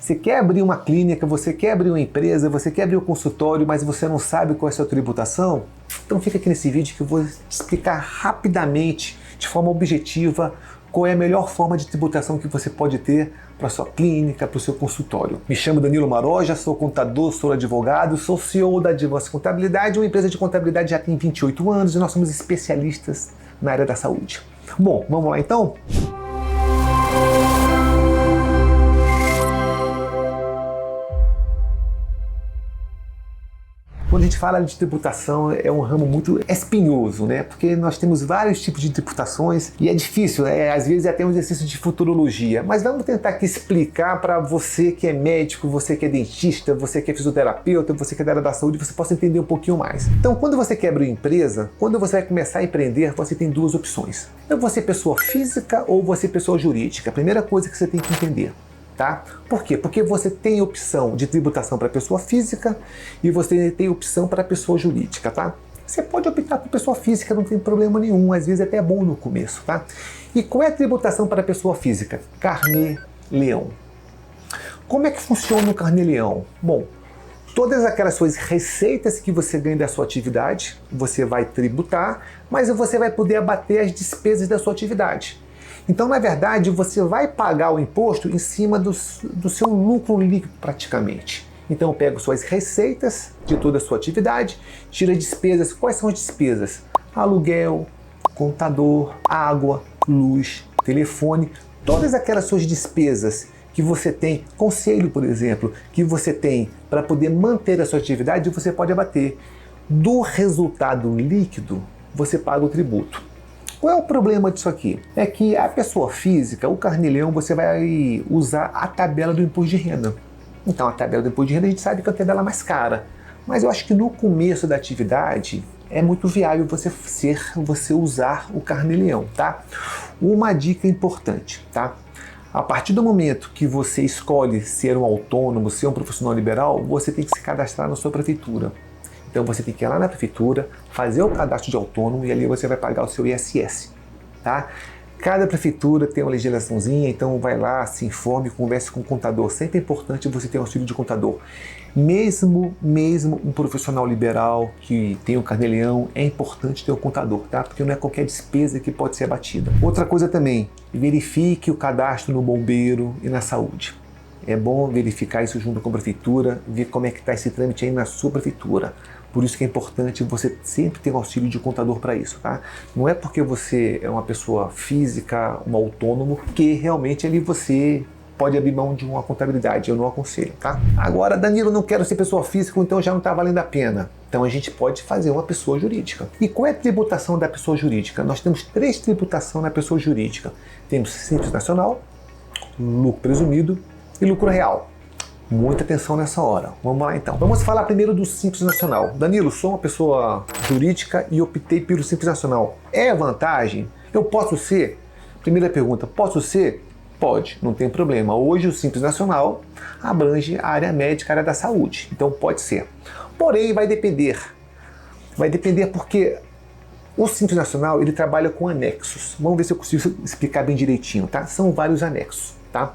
Você quer abrir uma clínica, você quer abrir uma empresa, você quer abrir um consultório, mas você não sabe qual é a sua tributação? Então fica aqui nesse vídeo que eu vou te explicar rapidamente, de forma objetiva, qual é a melhor forma de tributação que você pode ter para a sua clínica, para o seu consultório. Me chamo Danilo Maroja, sou contador, sou advogado, sou CEO da Advance Contabilidade, uma empresa de contabilidade já tem 28 anos e nós somos especialistas na área da saúde. Bom, vamos lá então? Quando a gente fala de tributação, é um ramo muito espinhoso, né? Porque nós temos vários tipos de tributações e é difícil, às vezes é até um exercício de futurologia. Mas vamos tentar aqui explicar para você que é médico, você que é dentista, você que é fisioterapeuta, você que é da área da saúde, você possa entender um pouquinho mais. Então, quando você quer abrir uma empresa, quando você vai começar a empreender, você tem duas opções. Ou você é pessoa física ou você é pessoa jurídica. A primeira coisa que você tem que entender. Tá? Por quê? Porque você tem opção de tributação para pessoa física e você tem opção para pessoa jurídica, tá? Você pode optar por pessoa física, não tem problema nenhum, às vezes até é bom no começo, tá? E qual é a tributação para pessoa física? Carnê-leão. Como é que funciona o carnê-leão? Bom, todas aquelas suas receitas que você ganha da sua atividade, você vai tributar, mas você vai poder abater as despesas da sua atividade. Então, na verdade, você vai pagar o imposto em cima do seu lucro líquido, praticamente. Então, eu pego suas receitas de toda a sua atividade, tiro despesas. Quais são as despesas? Aluguel, contador, água, luz, telefone, todas aquelas suas despesas que você tem, conselho, por exemplo, que você tem para poder manter a sua atividade, você pode abater. Do resultado líquido, você paga o tributo. Qual é o problema disso aqui? É que a pessoa física, o carnê-leão, você vai usar a tabela do imposto de renda. Então, a tabela do imposto de renda a gente sabe que é uma tabela mais cara. Mas eu acho que no começo da atividade é muito viável você usar o carnê-leão, tá? Uma dica importante, tá? A partir do momento que você escolhe ser um autônomo, ser um profissional liberal, você tem que se cadastrar na sua prefeitura. Então você tem que ir lá na prefeitura, fazer o cadastro de autônomo e ali você vai pagar o seu ISS, tá? Cada prefeitura tem uma legislaçãozinha, então vai lá, se informe, converse com o contador. Sempre é importante você ter um auxílio de contador. Mesmo um profissional liberal que tem um carnê-leão, é importante ter um contador, tá? Porque não é qualquer despesa que pode ser abatida. Outra coisa também, verifique o cadastro no bombeiro e na saúde. É bom verificar isso junto com a prefeitura, ver como é que está esse trâmite aí na sua prefeitura. Por isso que é importante você sempre ter um auxílio de contador para isso, tá? Não é porque você é uma pessoa física, um autônomo, que realmente ali você pode abrir mão de uma contabilidade. Eu não aconselho, tá? Agora, Danilo, não quero ser pessoa física, então já não está valendo a pena. Então a gente pode fazer uma pessoa jurídica. E qual é a tributação da pessoa jurídica? Nós temos 3 tributações na pessoa jurídica. Temos Simples Nacional, lucro presumido e lucro real. Muita atenção nessa hora. Vamos lá então. Vamos falar primeiro do Simples Nacional. Danilo, sou uma pessoa jurídica e optei pelo Simples Nacional. É vantagem? Eu posso ser? Primeira pergunta, posso ser? Pode, não tem problema. Hoje o Simples Nacional abrange a área médica, a área da saúde. Então pode ser. Porém, vai depender. Vai depender porque o Simples Nacional ele trabalha com anexos. Vamos ver se eu consigo explicar bem direitinho, tá? São vários anexos, tá?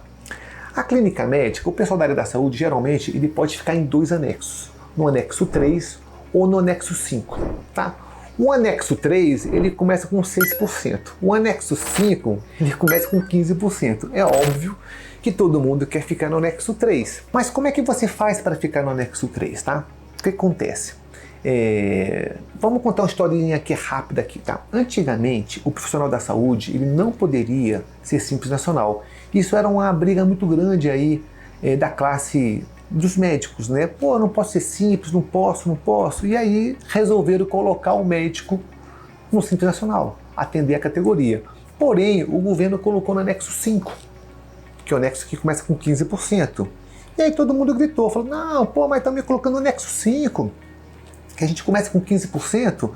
A clínica médica, o pessoal da área da saúde, geralmente, ele pode ficar em 2 anexos. No anexo 3 ou no anexo 5, tá? O anexo 3, ele começa com 6%. O anexo 5, ele começa com 15%. É óbvio que todo mundo quer ficar no anexo 3. Mas como é que você faz para ficar no anexo 3, tá? O que acontece? Vamos contar uma historinha aqui rápida aqui, tá? Antigamente, o profissional da saúde, ele não poderia ser Simples Nacional. Isso era uma briga muito grande aí da classe dos médicos, né? Pô, não posso ser simples, não posso. E aí resolveram colocar o médico no Simples Nacional, atender a categoria. Porém, o governo colocou no anexo 5, que é o anexo que começa com 15%. E aí todo mundo gritou, falou, não, pô, mas estão me colocando no anexo 5, que a gente começa com 15%.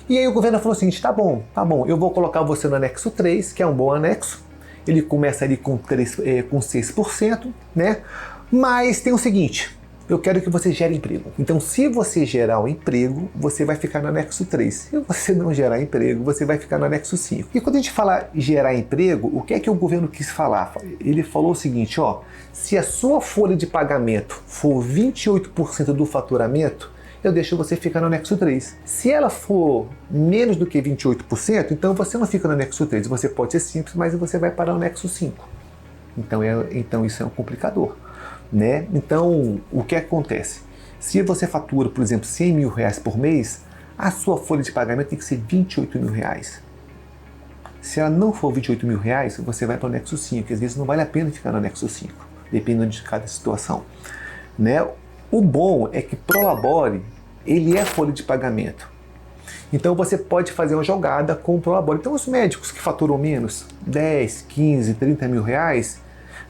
E aí o governo falou o seguinte, tá bom, eu vou colocar você no anexo 3, que é um bom anexo. Ele começa ali com 6%, né? Mas tem o seguinte, eu quero que você gere emprego. Então, se você gerar um emprego, você vai ficar no anexo 3. Se você não gerar emprego, você vai ficar no anexo 5. E quando a gente fala gerar emprego, o que é que o governo quis falar? Ele falou o seguinte, ó, se a sua folha de pagamento for 28% do faturamento, eu deixo você ficar no anexo 3. Se ela for menos do que 28%, então você não fica no anexo 3. Você pode ser simples, mas você vai para o anexo 5. Então isso é um complicador, né? Então, o que acontece? Se você fatura, por exemplo, 100 mil reais por mês, a sua folha de pagamento tem que ser 28 mil reais. Se ela não for 28 mil reais, você vai para o anexo 5, que às vezes não vale a pena ficar no anexo 5, dependendo de cada situação, né? O bom é que Prolabore, ele é folha de pagamento. Então você pode fazer uma jogada com o Prolabore. Então os médicos que faturam menos, 10, 15, 30 mil reais,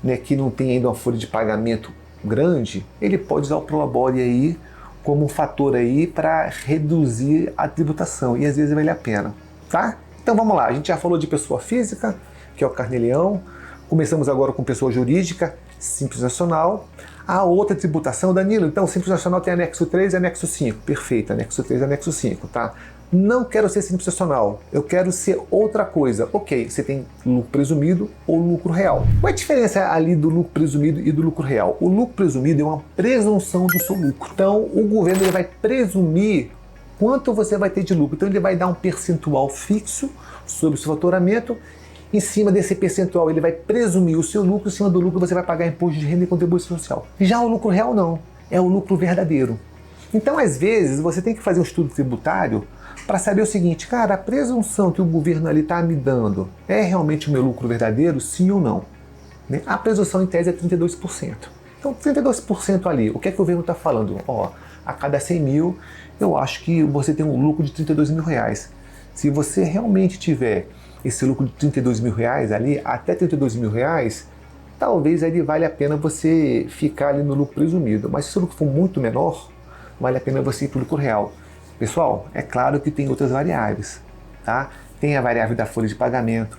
né, que não tem ainda uma folha de pagamento grande, ele pode usar o Prolabore aí como um fator aí para reduzir a tributação. E às vezes vale a pena, tá? Então vamos lá, a gente já falou de pessoa física, que é o Carnê-Leão. Começamos agora com pessoa jurídica, Simples Nacional. A outra tributação, Danilo, então Simples Nacional tem anexo 3 e anexo 5. Perfeito, anexo 3 e anexo 5, tá? Não quero ser Simples Nacional, eu quero ser outra coisa. Ok, você tem lucro presumido ou lucro real. Qual é a diferença ali do lucro presumido e do lucro real? O lucro presumido é uma presunção do seu lucro. Então, o governo ele vai presumir quanto você vai ter de lucro. Então, ele vai dar um percentual fixo sobre o seu faturamento. Em cima desse percentual, ele vai presumir o seu lucro. Em cima do lucro, você vai pagar imposto de renda e contribuição social. Já o lucro real, não. É o lucro verdadeiro. Então, às vezes, você tem que fazer um estudo tributário para saber o seguinte, cara, a presunção que o governo ali está me dando é realmente o meu lucro verdadeiro, sim ou não? Né? A presunção, em tese, é 32%. Então, 32% ali, o que é que o governo está falando? Ó, a cada 100 mil, eu acho que você tem um lucro de 32 mil reais. Se você realmente tiver esse lucro de 32 mil reais ali, até 32 mil reais, talvez ali vale a pena você ficar ali no lucro presumido. Mas se o lucro for muito menor, vale a pena você ir para o lucro real. Pessoal, é claro que tem outras variáveis, tá? Tem a variável da folha de pagamento.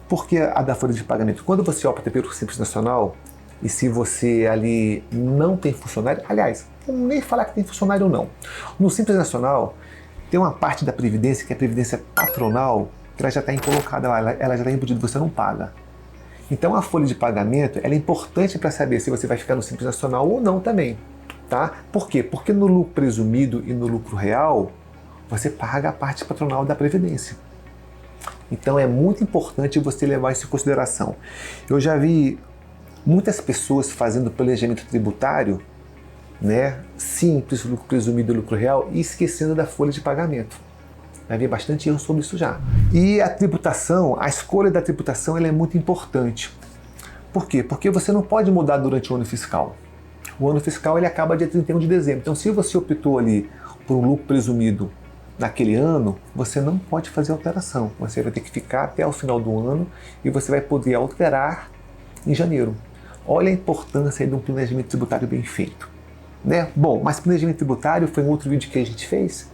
Por que a da folha de pagamento? Quando você opta pelo Simples Nacional, e se você ali não tem funcionário, aliás, vamos nem falar que tem funcionário ou não. No Simples Nacional, tem uma parte da Previdência, que é a Previdência Patronal, que ela já está colocada lá, ela já está embutida, você não paga. Então a folha de pagamento ela é importante para saber se você vai ficar no Simples Nacional ou não também. Tá? Por quê? Porque no lucro presumido e no lucro real, você paga a parte patronal da Previdência. Então é muito importante você levar isso em consideração. Eu já vi muitas pessoas fazendo planejamento tributário, né, simples, lucro presumido e lucro real, e esquecendo da folha de pagamento. Já vi bastante erro sobre isso já. E a tributação, a escolha da tributação ela é muito importante. Por quê? Porque você não pode mudar durante o ano fiscal. O ano fiscal ele acaba dia 31 de dezembro. Então, se você optou ali por um lucro presumido naquele ano, você não pode fazer alteração. Você vai ter que ficar até o final do ano e você vai poder alterar em janeiro. Olha a importância aí de um planejamento tributário bem feito. Né? Bom, mas planejamento tributário foi um outro vídeo que a gente fez.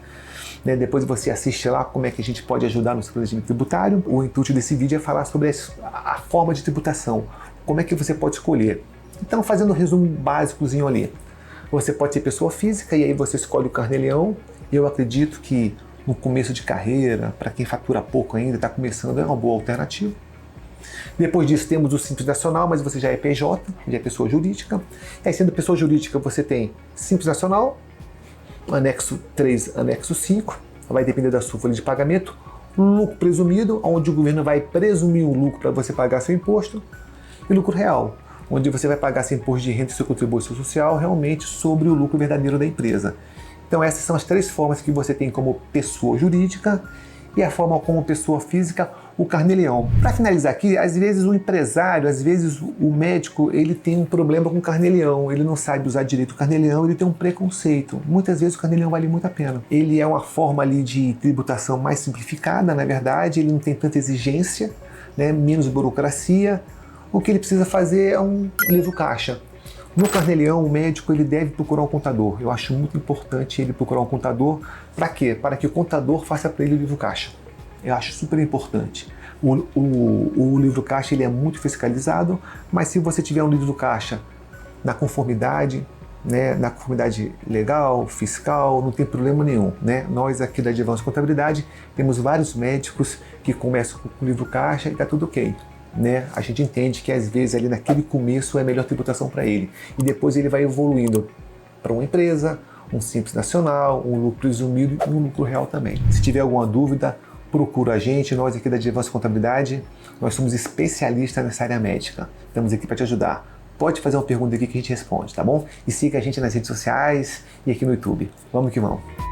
Né? Depois você assiste lá como é que a gente pode ajudar no seu planejamento tributário. O intuito desse vídeo é falar sobre a forma de tributação. Como é que você pode escolher. Então, fazendo um resumo básicozinho ali, você pode ser pessoa física e aí você escolhe o Carnê-Leão. Eu acredito que no começo de carreira, para quem fatura pouco ainda, está começando, é uma boa alternativa. Depois disso temos o Simples Nacional, mas você já é PJ, já é pessoa jurídica. E aí, sendo pessoa jurídica, você tem Simples Nacional, anexo 3, anexo 5, vai depender da sua folha de pagamento, lucro presumido, onde o governo vai presumir o lucro para você pagar seu imposto, e lucro real, onde você vai pagar seu imposto de renda e sua contribuição social realmente sobre o lucro verdadeiro da empresa. Então essas são as três formas que você tem como pessoa jurídica e a forma como pessoa física, o Carnê-Leão. Para finalizar aqui, às vezes o empresário, às vezes o médico, ele tem um problema com o Carnê-Leão, ele não sabe usar direito o Carnê-Leão, ele tem um preconceito. Muitas vezes o Carnê-Leão vale muito a pena. Ele é uma forma ali de tributação mais simplificada, na verdade, ele não tem tanta exigência, né, menos burocracia. O que ele precisa fazer é um livro caixa. No Carnê-Leão, o médico ele deve procurar um contador. Eu acho muito importante ele procurar um contador. Para quê? Para que o contador faça para ele o livro caixa. Eu acho super importante. O livro caixa ele é muito fiscalizado, mas se você tiver um livro caixa na conformidade, né, na conformidade legal, fiscal, não tem problema nenhum, né? Nós aqui da Advanço Contabilidade temos vários médicos que começam com o livro caixa e está tudo ok. Né? A gente entende que às vezes ali naquele começo é a melhor tributação para ele e depois ele vai evoluindo para uma empresa, um simples nacional, um lucro presumido e um lucro real também. Se tiver alguma dúvida, procura a gente, nós aqui da Advanço Contabilidade, nós somos especialistas nessa área médica, estamos aqui para te ajudar. Pode fazer uma pergunta aqui que a gente responde, tá bom? E siga a gente nas redes sociais e aqui no YouTube. Vamos que vamos!